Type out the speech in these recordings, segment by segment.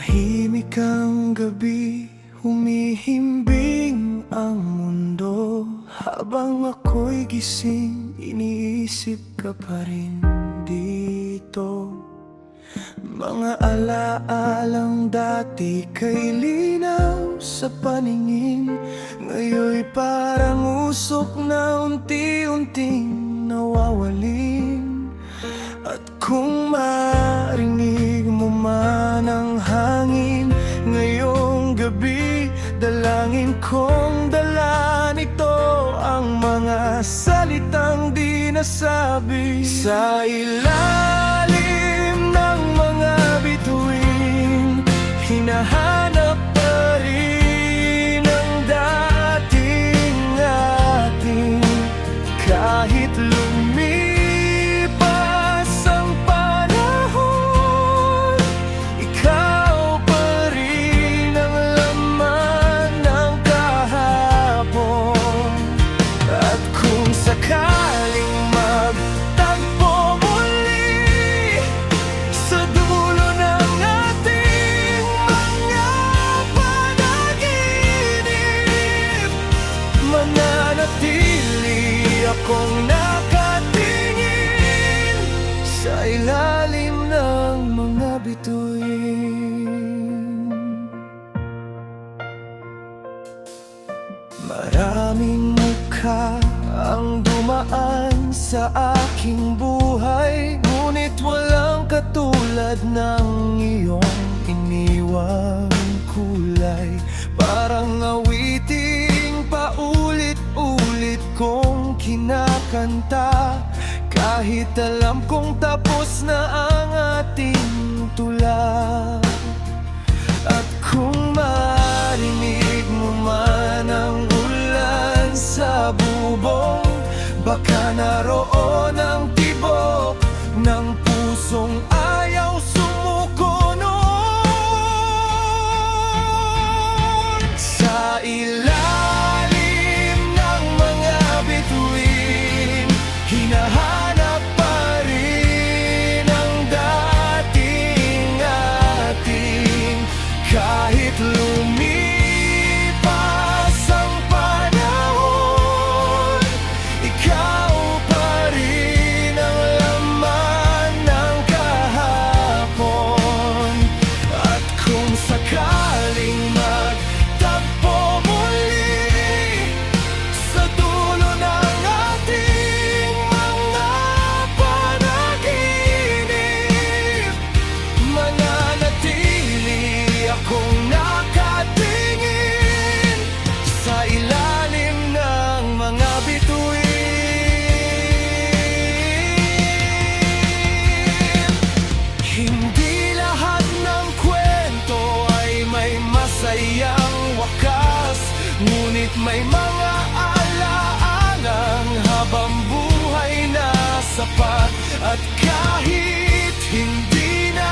Tahimik ang gabi, humihimbing ang mundo. Habang ako'y gising, iniisip ka pa rin dito. Mga alaalang dati kay linaw sa paningin, ngayon'y parang usok na unti-unting nawawalin. At kung marinig mo man ang hangin ngayong gabi, dalangin kong dala nito ang mga salitang di nasabi. Sa ilalim ng mga bituin, hinahanap pa rin ang dating ating. Kahit lumipas ang panahon, ikaw pa rin ang laman ng kahapon. At kung sakaling magtagpo muli sa dulo ng ating mga panaginip, mananatili akong nakatingin sa ilalim ng mga bituin. Maraming mukha ang dumaan sa aking buhay, ngunit walang katulad ng iyong iniwang kulay. Parang awiting paulit-ulit kong kinakanta, kahit alam kong tapos na ang ating tula. At kung marinig mo man ang ulan sa bubong, baka naroon ang tibok ng pusong ayaw sumuko noon. Sa ilalim ng mga bituin, hinahanap pa rin ang dating ating. Kahit lumipas ang panahon, ikaw pa rin ang laman ng kahapon. At kung sakaling magtagpo muli sa dulo ng ating mga panaginip, mananatili akong nakatingin sa ilalim ng mga bituin. Hindi lahat ng kwento ay may masayang wakas, ngunit may mga alaalang habang buhay na sapat. At kahit hindi na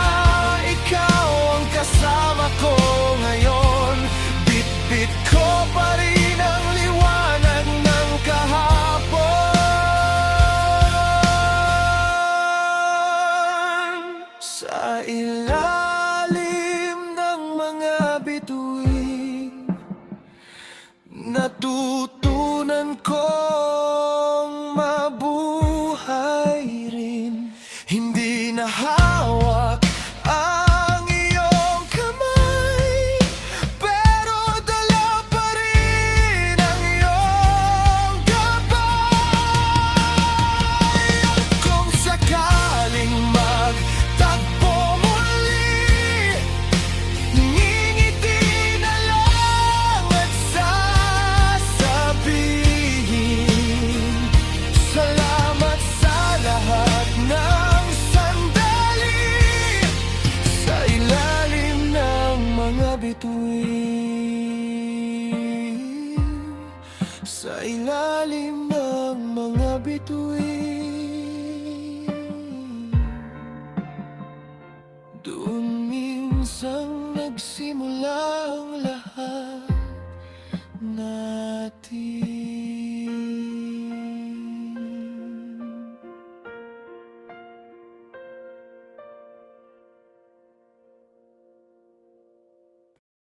ikaw ang kasama ko ngayon, bit-bit ko pa rin ang liwanag ng kahapon. Sa ilalim ng mga bituin, natutunan kong mabuhay rin. Hindi na hawak ang iyong kamay, pero dala pa rin ang iyong gabay. At kung sakaling magtagpo muli, ngingiti na lang at sasabihin, salamat sa lahat ng sandali sa ilalim ng mga bituin. Sa ilalim ng mga bituin, doon minsan nagsimula ang lahat natin.